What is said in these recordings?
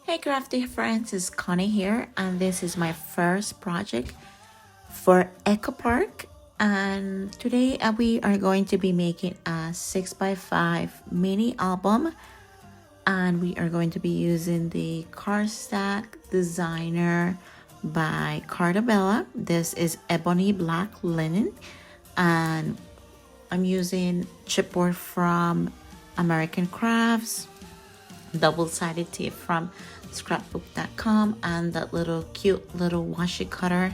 Hey Crafty Friends, it's Connie here, and this is my first project for Echo Park. And today we are going to be making a 6x5 mini album, and we are going to be using the CardStock Designer by Cardabella. This is ebony black linen, and I'm using chipboard from American Crafts, double-sided tape from scrapbook.com, and that little cute little washi cutter,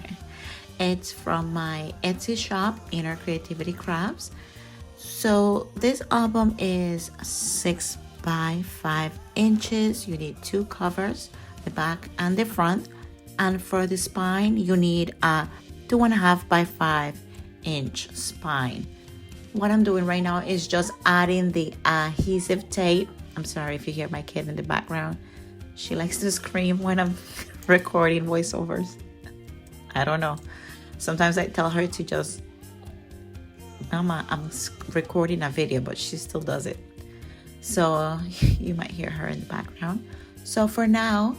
it's from my Etsy shop, Inner Creativity Crafts. So this album is 6 by 5 inches. You need two covers, the back and the front, and for the spine you need a 2.5 by 5 inch spine. What I'm doing right now is just adding the adhesive tape. I'm sorry if you hear my kid in the background. She likes to scream when I'm recording voiceovers. I don't know. Sometimes I tell her to just, Mama, I'm recording a video, but she still does it. So you might hear her in the background. So for now,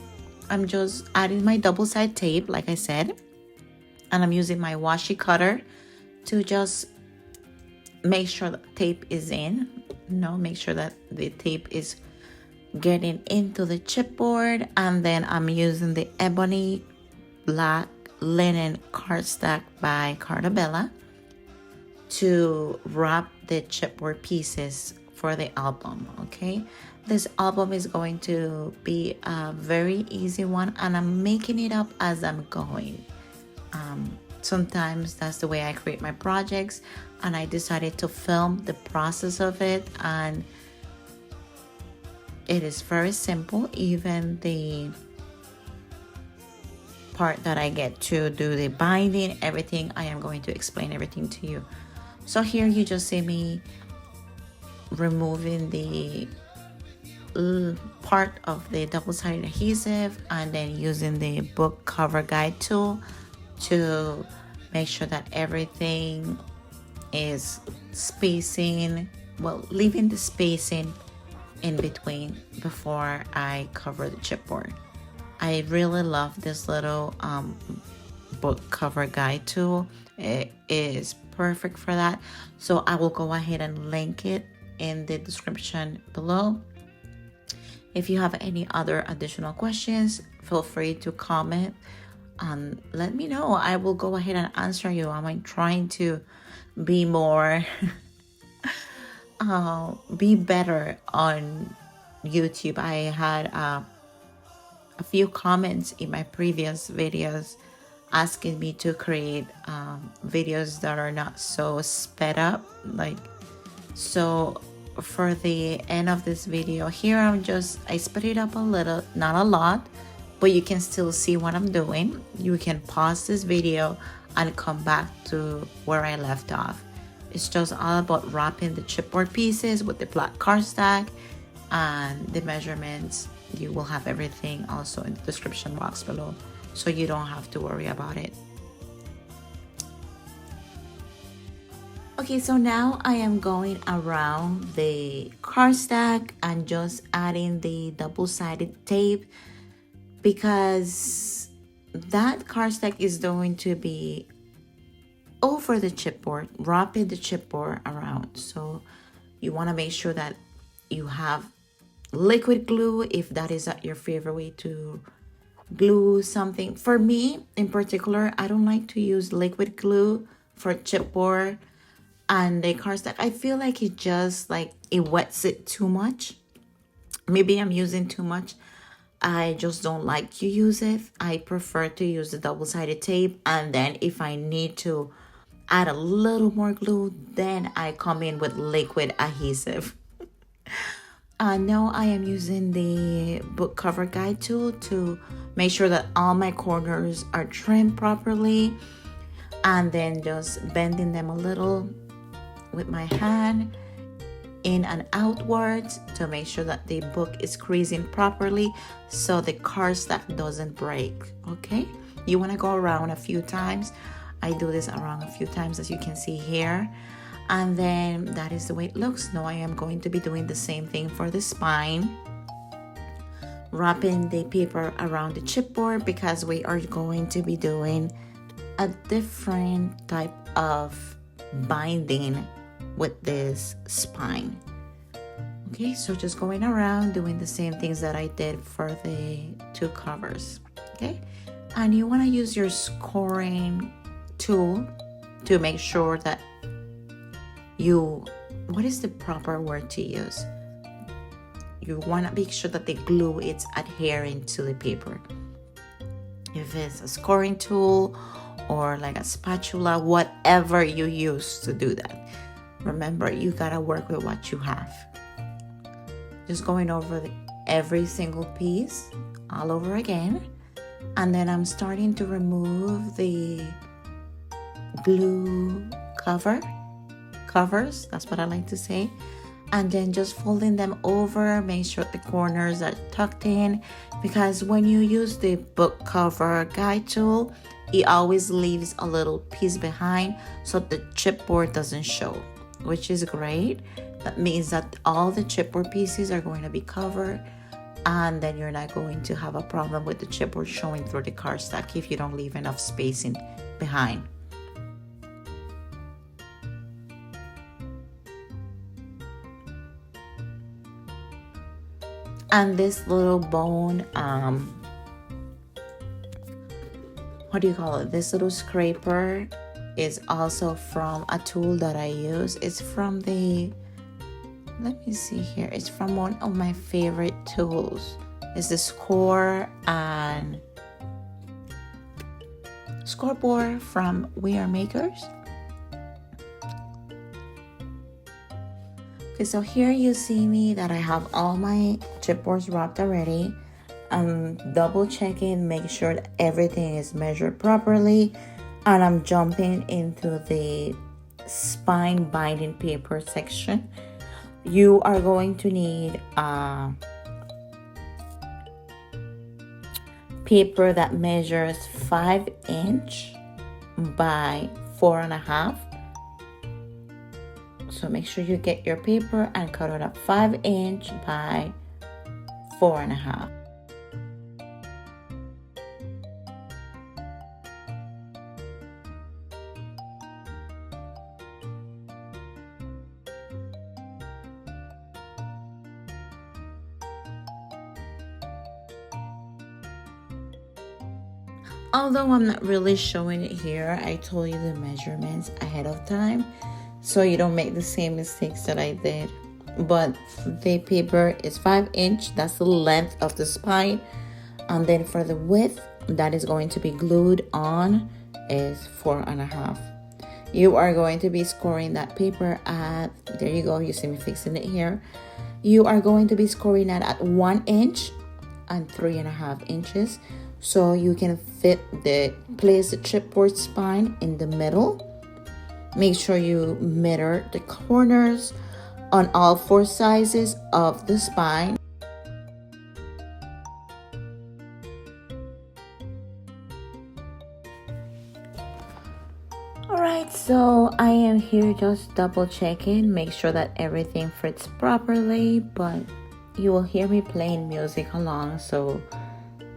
I'm just adding my double side tape, like I said. And I'm using my washi cutter to just make sure the tape is in. Make sure that the tape is getting into the chipboard. And then I'm using the ebony black linen cardstock by Cardabella to wrap the chipboard pieces for the album. Okay, this album is going to be a very easy one, and I'm making it up as I'm going. Sometimes that's the way I create my projects, and I decided to film the process of it, and it is very simple. Even the part that I get to do the binding, everything, I am going to explain everything to you. So here you just see me removing the part of the double-sided adhesive, and then using the book cover guide tool to make sure that everything is spacing, leaving the spacing in between before I cover the chipboard. I really love this little book cover guide tool. It is perfect for that. So I will go ahead and link it in the description below. If you have any other additional questions, feel free to comment and let me know. I will go ahead and answer you. I'm trying to be more be better on YouTube. I had a few comments in my previous videos asking me to create videos that are not so sped up. So for the end of this video here, I sped it up a little, not a lot, but you can still see what I'm doing. You can pause this video and come back to where I left off. It's just all about wrapping the chipboard pieces with the black cardstock, and the measurements, you will have everything also in the description box below, so you don't have to worry about it. Okay, so now I am going around the cardstock and just adding the double-sided tape, because that cardstock is going to be over the chipboard, wrapping the chipboard around. So you want to make sure that you have liquid glue, if that is your favorite way to glue something. For me in particular, I don't like to use liquid glue for chipboard and the cardstock. I feel like it just it wets it too much. Maybe I'm using too much. I just don't like to use it. I prefer to use the double-sided tape, and then if I need to add a little more glue, then I come in with liquid adhesive. Now I am using the book cover guide tool to make sure that all my corners are trimmed properly, and then just bending them a little with my hand in and outwards to make sure that the book is creasing properly so the cardstock doesn't break. Okay, you want to go around a few times. I do this around a few times, as you can see here, and then that is the way it looks. Now I am going to be doing the same thing for the spine. wrapping the paper around the chipboard because we are going to be doing a different type of binding with this spine. Okay, so just going around doing the same things that I did for the two covers. Okay, and you want to use your scoring tool to make sure that what is the proper word to use? You want to make sure that the glue is adhering to the paper. If it's a scoring tool or like a spatula, whatever you use to do that, remember you gotta work with what you have. Just going over every single piece all over again, and then I'm starting to remove the glue covers, that's what I like to say, and then just folding them over. Make sure the corners are tucked in, because when you use the book cover guide tool, it always leaves a little piece behind so the chipboard doesn't show, which is great. That means that all the chipboard pieces are going to be covered, and then you're not going to have a problem with the chipboard showing through the cardstock if you don't leave enough spacing behind. And this little bone, what do you call it? This little scraper is also from a tool that I use. It's from let me see here. It's from one of my favorite tools. It's the scoreboard from We Are Makers. Okay, so here you see me that I have all my chipboards wrapped already. I'm double checking, make sure that everything is measured properly, and I'm jumping into the spine binding paper section. You are going to need paper that measures 5 inch by 4.5. So make sure you get your paper and cut it up 5 inch by 4.5. Although I'm not really showing it here, I told you the measurements ahead of time so you don't make the same mistakes that I did. But the paper is 5 inch, that's the length of the spine, and then for the width that is going to be glued on is 4.5. You are going to be scoring that paper at, there you go, you see me fixing it here. You are going to be scoring that at 1 inch and 3.5 inches. So you can place the chipboard spine in the middle. Make sure you measure the corners on all 4 sizes of the spine. Alright, so I am here just double checking, make sure that everything fits properly, but you will hear me playing music along, so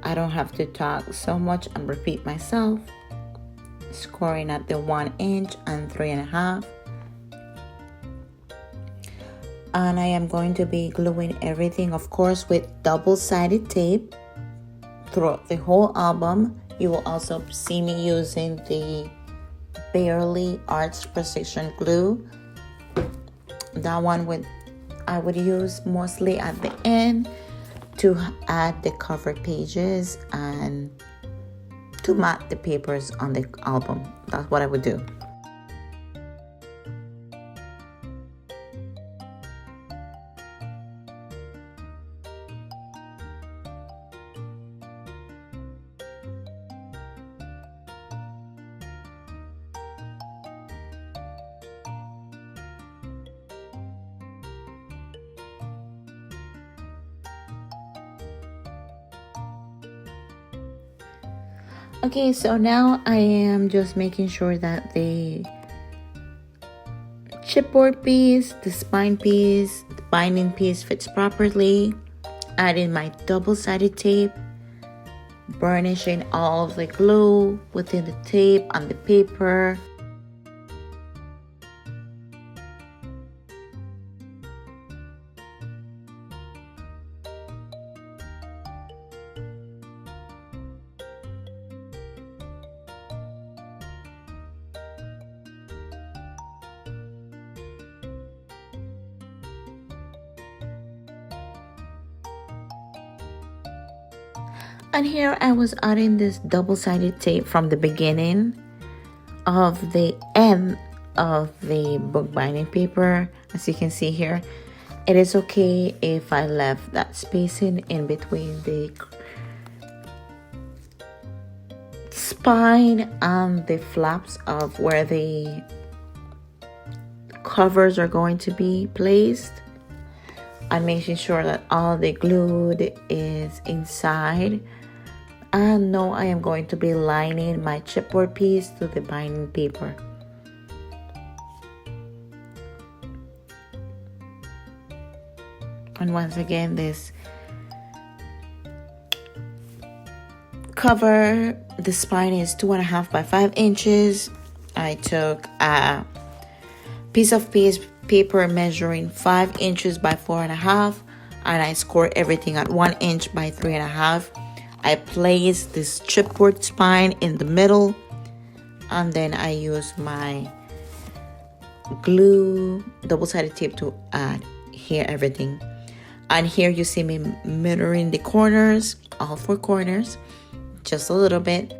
I don't have to talk so much and repeat myself. Scoring at the 1 inch and 3.5. And I am going to be gluing everything, of course, with double-sided tape throughout the whole album. You will also see me using the Barely Arts Precision Glue. That one I would use mostly at the end to add the cover pages and to mat the papers on the album. That's what I would do. Okay, so now I am just making sure that the chipboard piece, the spine piece, the binding piece fits properly. adding my double-sided tape, burnishing all of the glue within the tape and the paper. And here I was adding this double-sided tape from the beginning of the end of the book binding paper. As you can see here, it is okay if I left that spacing in between the spine and the flaps of where the covers are going to be placed, and making sure that all the glue is inside. And now I am going to be lining my chipboard piece to the binding paper. And once again, this cover, the spine is 2.5 by 5 inches. I took a piece of paper measuring 5 inches by 4.5, and I scored everything at 1 inch by 3.5. I placed this chipboard spine in the middle, and then I use my glue, double-sided tape to adhere everything. And here you see me mirroring the corners, all 4 corners, just a little bit.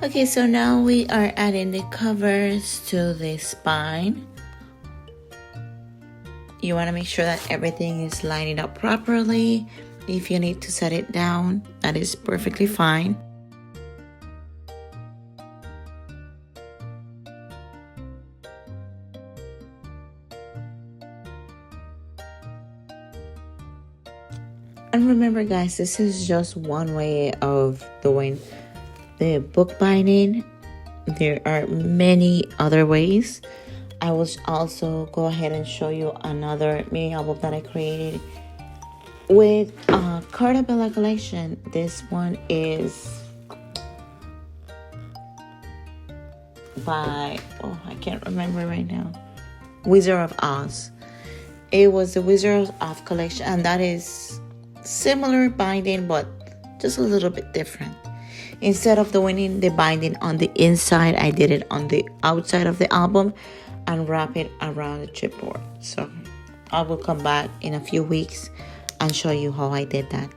Okay, so now we are adding the covers to the spine. You want to make sure that everything is lining up properly. If you need to set it down, that is perfectly fine. And remember guys, this is just one way of doing the book binding. There are many other ways. I will also go ahead and show you another mini album that I created with a Cardabella collection. This one is by, I can't remember right now, Wizard of Oz. It was the Wizard of Oz collection, and that is similar binding but just a little bit different. Instead of doing the binding on the inside, I did it on the outside of the album and wrap it around the chipboard. So I will come back in a few weeks and show you how I did that.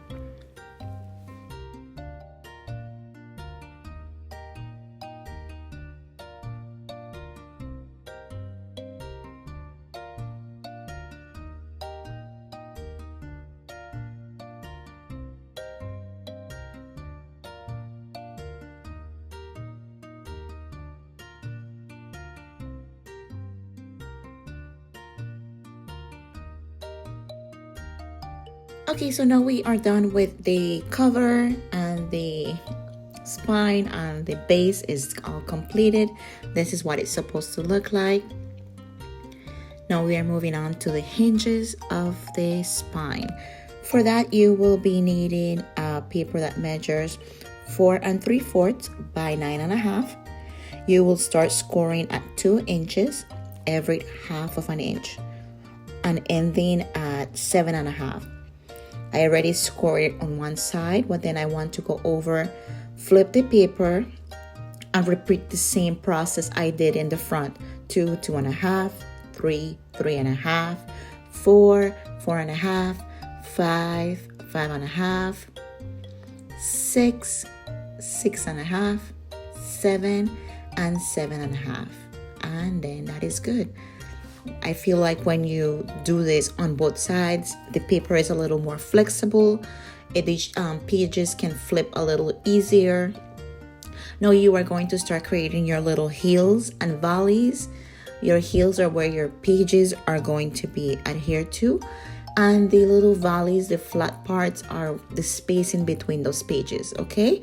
Okay, so now we are done with the cover and the spine, and the base is all completed. This is what it's supposed to look like. Now we are moving on to the hinges of the spine. For that, you will be needing a paper that measures 4 3/4 by 9.5. You will start scoring at 2 inches every half of an inch and ending at 7.5. I already scored it on one side, but then I want to go over, flip the paper, and repeat the same process I did in the front. 2, 2.5, 3, 3.5, 4, 4.5, 5, 5.5, 6, 6.5, 7, and 7.5. And then that is good. I feel like when you do this on both sides, the paper is a little more flexible. Pages can flip a little easier. Now you are going to start creating your little hills and valleys. Your hills are where your pages are going to be adhered to, and the little valleys, the flat parts, are the space in between those pages. Okay,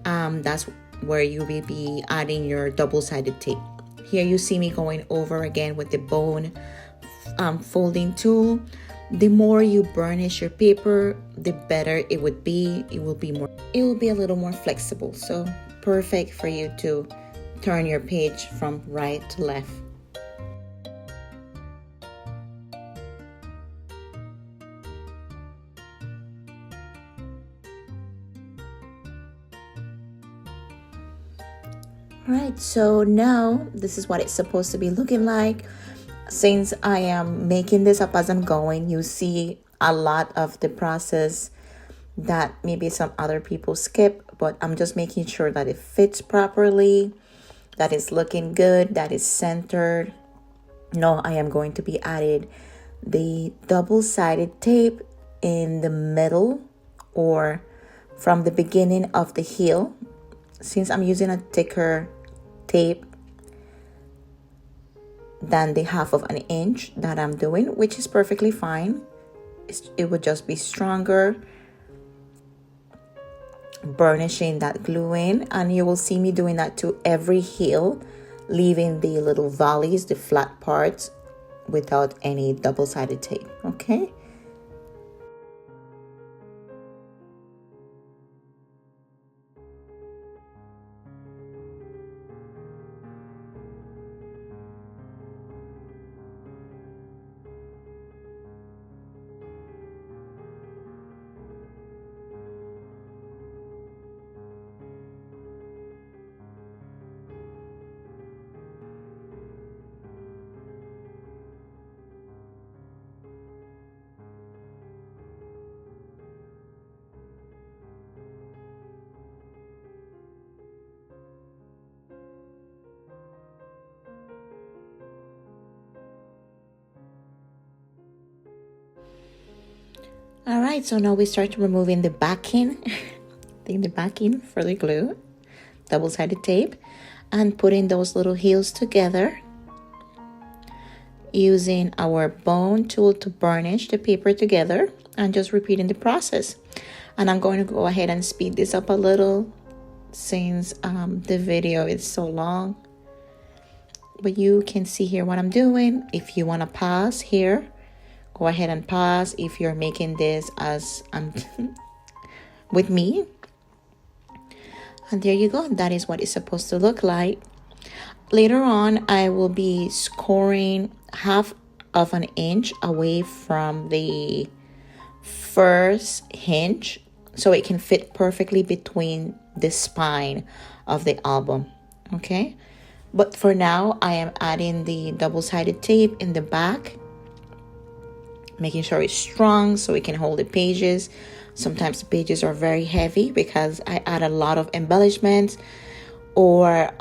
that's where you will be adding your double-sided tape. Here you see me going over again with the bone folding tool. The more you burnish your paper, the better it would be. It will be a little more flexible. So perfect for you to turn your page from right to left. Alright, so now this is what it's supposed to be looking like. Since I am making this up as I'm going, you see a lot of the process that maybe some other people skip, but I'm just making sure that it fits properly, that it's looking good, that it's centered. Now I am going to be adding the double-sided tape in the middle or from the beginning of the heel. Since I'm using a thicker tape than the 1/2 inch that I'm doing, which is perfectly fine. It would just be stronger, burnishing that glue in, and you will see me doing that to every heel, leaving the little valleys, the flat parts, without any double-sided tape. Okay. All right, so now we start removing the backing, the backing for the glue, double-sided tape, and putting those little heels together using our bone tool to burnish the paper together, and just repeating the process. And I'm going to go ahead and speed this up a little since the video is so long, but you can see here what I'm doing. If you want to pause here, go ahead and pause if you're making this as with me. And there you go. That is what it's supposed to look like. Later on, I will be scoring 1/2 inch away from the first hinge so it can fit perfectly between the spine of the album. Okay, but for now I am adding the double-sided tape in the back, making sure it's strong so it can hold the pages. Sometimes the pages are very heavy because I add a lot of embellishments, or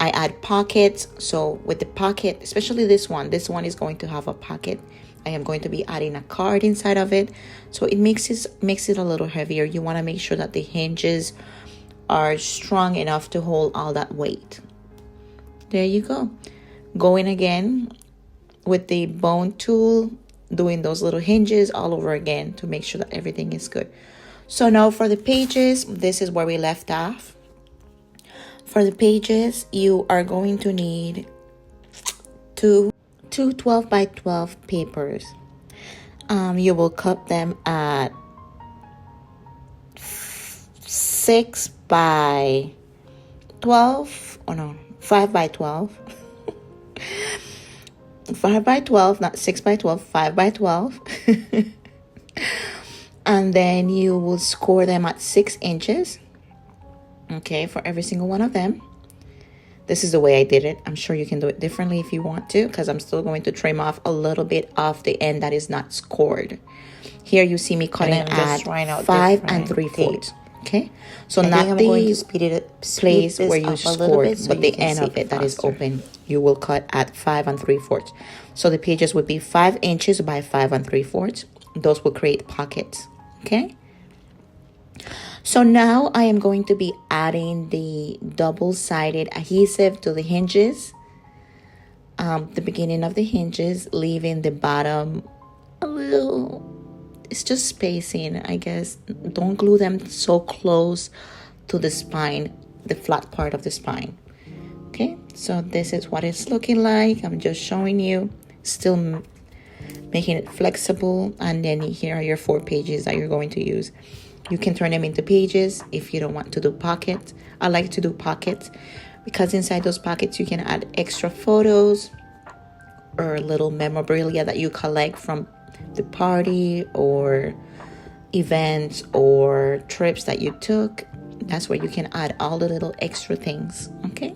I add pockets. So with the pocket, especially this one is going to have a pocket. I am going to be adding a card inside of it, so it makes it a little heavier. You want to make sure that the hinges are strong enough to hold all that weight. There you go. Going again with the bone tool, doing those little hinges all over again to make sure that everything is good. So now for the pages, this is where we left off. For the pages, you are going to need two 12 by 12 papers. You will cut them at 6 by 12, or no, 5 by 12. 5 by 12, not 6 by 12, 5 by 12. And then you will score them at 6 inches. Okay, for every single one of them. This is the way I did it. I'm sure you can do it differently if you want to, because I'm still going to trim off a little bit off the end that is not scored. Here you see me cutting at 5 3/4. Okay, so I think not I'm going to the speed place this where you up a little scored, bit so but you the can end see of it it that is faster. open, you will cut at 5 3/4. So the pages would be 5 inches by 5 3/4. Those will create pockets. Okay. So now I am going to be adding the double-sided adhesive to the hinges. The beginning of the hinges, leaving the bottom a little, it's just spacing, I guess. Don't glue them so close to the spine, the flat part of the spine. Okay, so this is what it's looking like. I'm just showing you, still making it flexible. And then here are your 4 pages that you're going to use. You can turn them into pages if you don't want to do pockets. I like to do pockets because inside those pockets you can add extra photos or little memorabilia that you collect from the party or events or trips that you took. That's where you can add all the little extra things. Okay.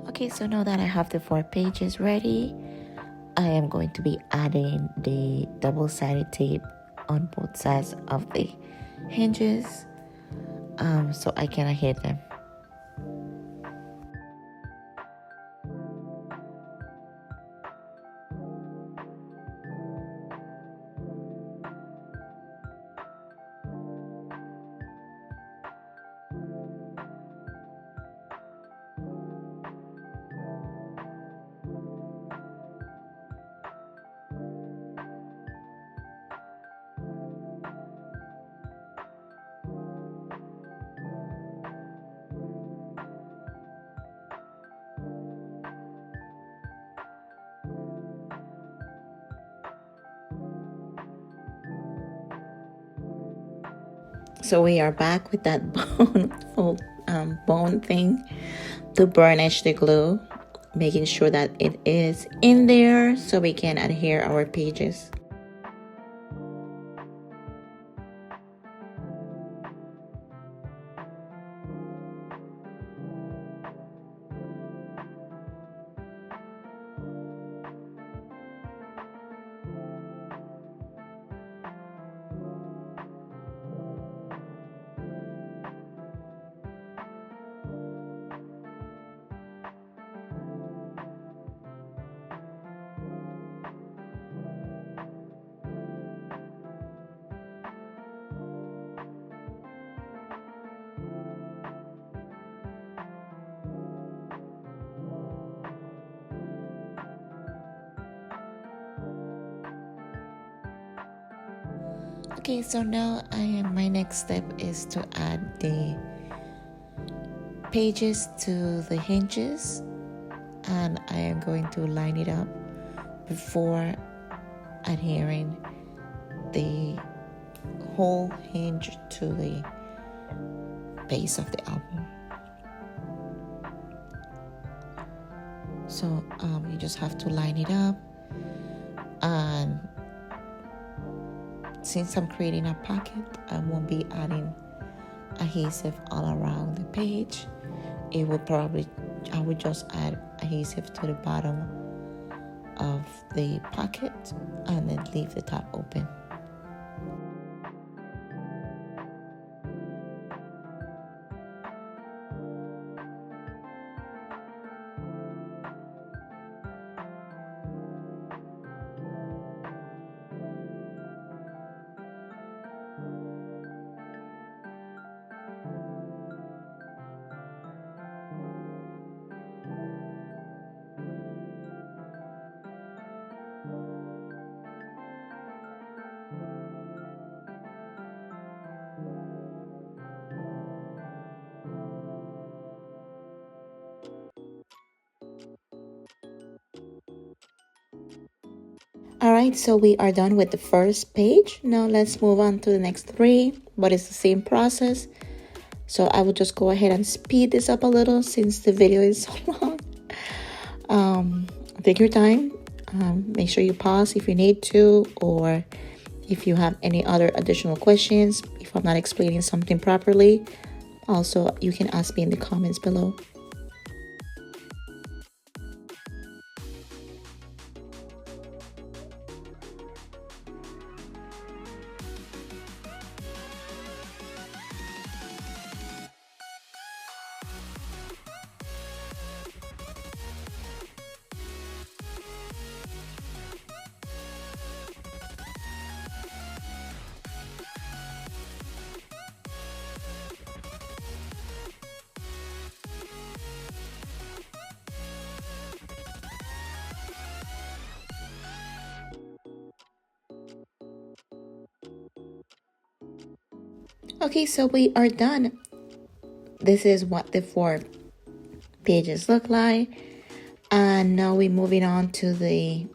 Okay, so now that I have the 4 pages ready, I am going to be adding the double-sided tape on both sides of the hinges so I can adhere them. So we are back with that bone thing to burnish the glue, making sure that it is in there so we can adhere our pages. Okay, so now my next step is to add the pages to the hinges, and I am going to line it up before adhering the whole hinge to the base of the album. So you just have to line it up, and since I'm creating a pocket, I won't be adding adhesive all around the page. I would just add adhesive to the bottom of the pocket and then leave the top open. All right, so we are done with the first page. Now let's move on to the next 3, but it's the same process. So I will just go ahead and speed this up a little since the video is so long. Take your time. Make sure you pause if you need to, or if you have any other additional questions, if I'm not explaining something properly. Also, you can ask me in the comments below. Okay, so we are done. This is what the 4 pages look like. And now we're moving on to the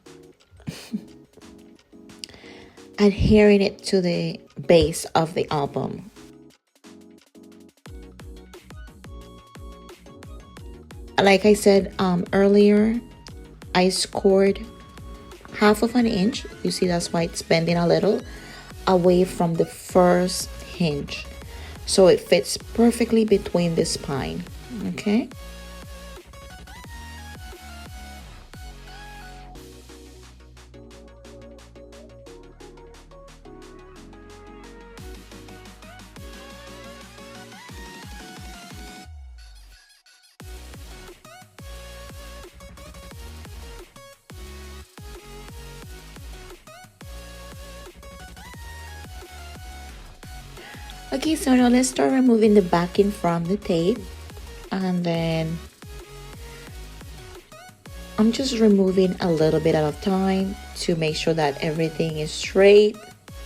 adhering it to the base of the album. Like I said earlier, I scored half of an inch. You see, that's why it's bending a little away from the first hinge, so it fits perfectly between the spine. Okay. Okay, so now let's start removing the backing from the tape, and then I'm just removing a little bit at a time to make sure that everything is straight,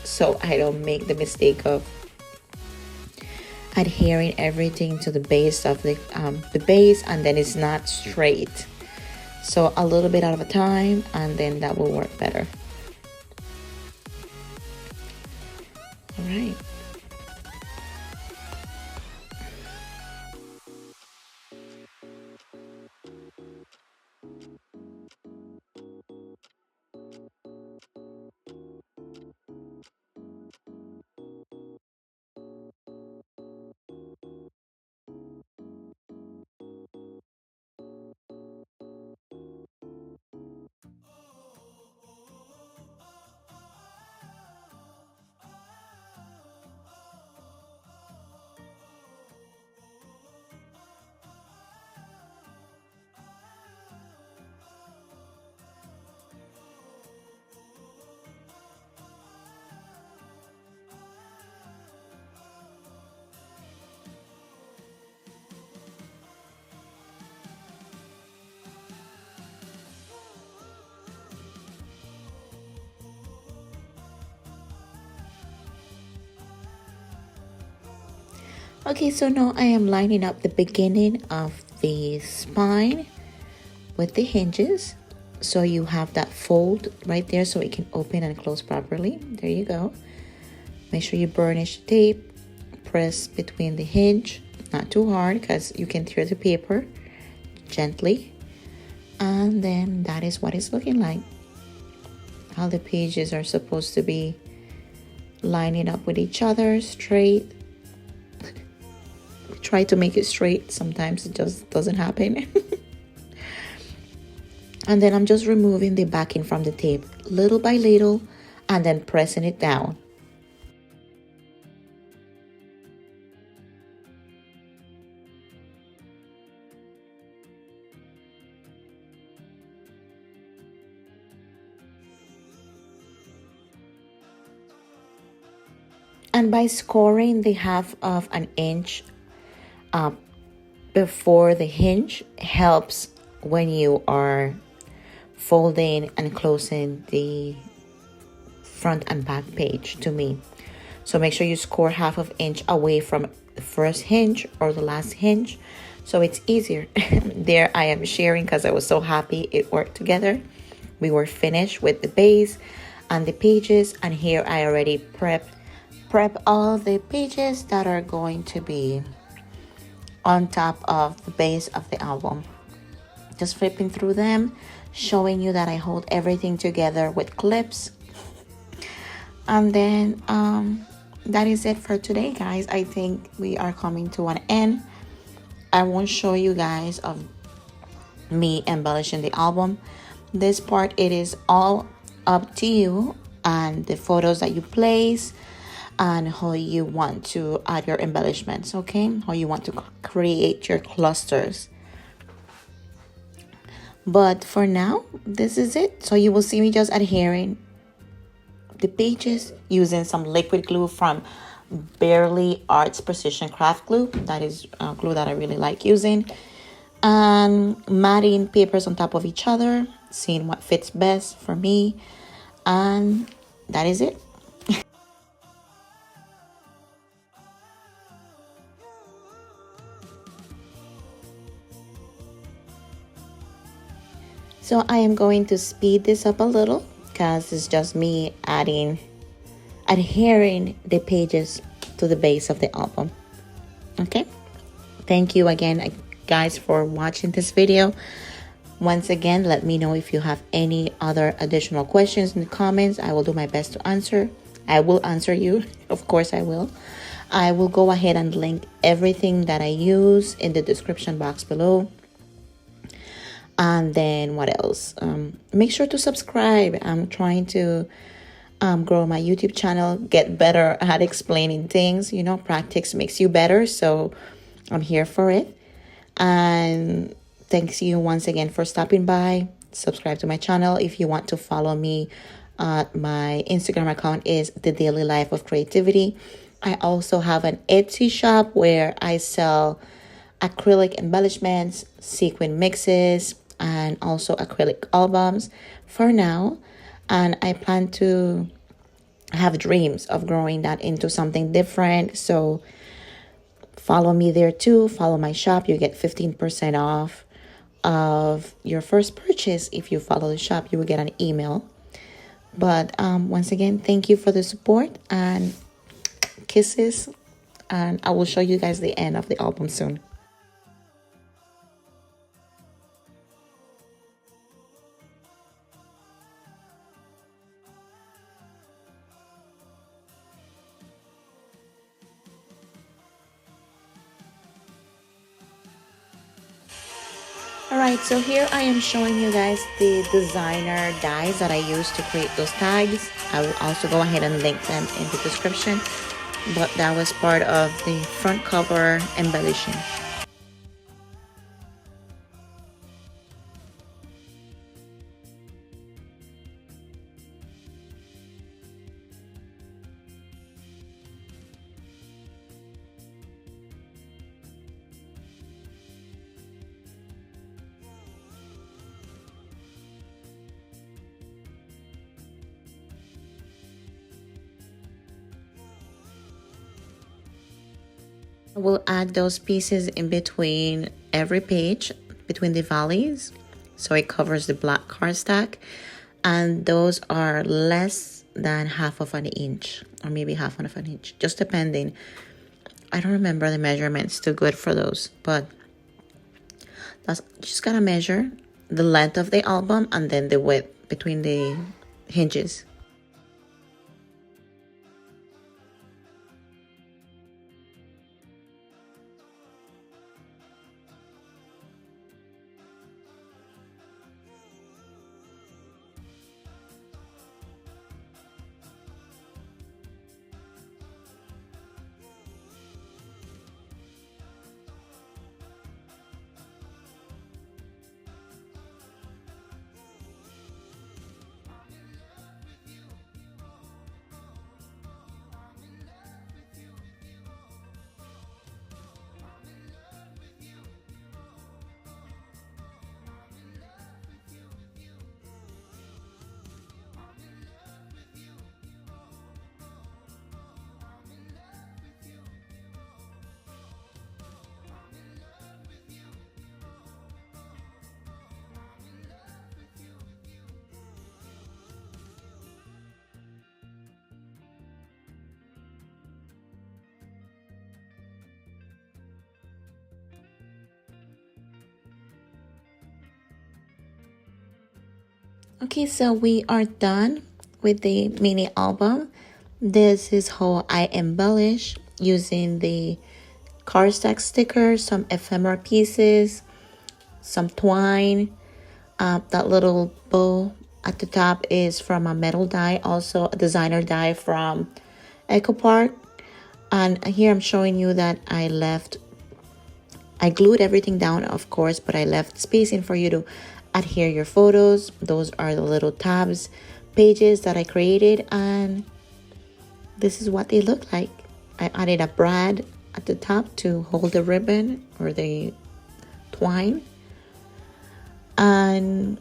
so I don't make the mistake of adhering everything to the base of the base and then it's not straight. So a little bit at a time, and then that will work better. All right. Okay, so now I am lining up the beginning of the spine with the hinges. So you have that fold right there so it can open and close properly. There you go. Make sure you burnish the tape. Press between the hinge, not too hard because you can tear the paper. Gently. And then that is what it's looking like. How the pages are supposed to be lining up with each other, straight. Try to make it straight. Sometimes it just doesn't happen. And then I'm just removing the backing from the tape little by little and then pressing it down. And by scoring the half of an inch before the hinge helps when you are folding and closing the front and back page, to me. So make sure you score half of inch away from the first hinge or the last hinge, so it's easier. There I am sharing because I was so happy it worked together. We were finished with the base and the pages, and here I already prep all the pages that are going to be on top of the base of the album. Just flipping through them, showing you that I hold everything together with clips. And then that is it for today, guys. I think we are coming to an end. I won't show you guys of me embellishing the album. This part, it is all up to you and the photos that you place and how you want to add your embellishments, okay? How you want to create your clusters. But for now, this is it. So you will see me just adhering the pages using some liquid glue from Barely Arts Precision Craft Glue. That is glue that I really like using. And matting papers on top of each other, seeing what fits best for me. And that is it. So I am going to speed this up a little because it's just me adhering the pages to the base of the album. Okay, thank you again, guys, for watching this video. Once again, let me know if you have any other additional questions in the comments. I will do my best to answer. I will answer you. Of course I will. I will go ahead and link everything that I use in the description box below. And then what else? Make sure to subscribe. I'm trying to grow my YouTube channel, get better at explaining things. You know, practice makes you better. So I'm here for it. And thanks you once again for stopping by. Subscribe to my channel. If you want to follow me, my Instagram account is The Daily Life of Creativity. I also have an Etsy shop where I sell acrylic embellishments, sequin mixes, and also acrylic albums for now. And I plan to have dreams of growing that into something different. So follow me there too. Follow my shop. You get 15% off of your first purchase. If you follow the shop, you will get an email. But once again, thank you for the support and kisses. And I will show you guys the end of the album soon. Alright, so here I am showing you guys the designer dies that I used to create those tags. I will also go ahead and link them in the description. But that was part of the front cover embellishing. We'll add those pieces in between every page, between the valleys, so it covers the black cardstock. And those are less than half of an inch, or maybe half of an inch, just depending. I don't remember the measurements too good for those, but that's just gotta measure the length of the album and then the width between the hinges. Okay, so we are done with the mini album. This is how I embellish using the CardStock stickers, some ephemera pieces, some twine. That little bow at the top is from a metal die, also a designer die from CHpboards. And here I'm showing you that I glued everything down, of course, but I left spacing for you to adhere your photos. Those are the little tabs pages that I created, and this is what they look like. I added a brad at the top to hold the ribbon or the twine, and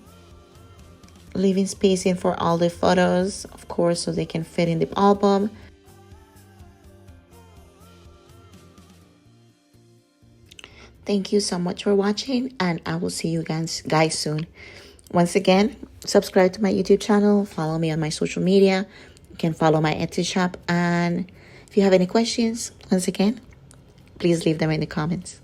leaving spacing for all the photos, of course, so they can fit in the album. Thank you so much for watching, and I will see you guys soon. Once again, subscribe to my YouTube channel, follow me on my social media. You can follow my Etsy shop. And if you have any questions, once again, please leave them in the comments.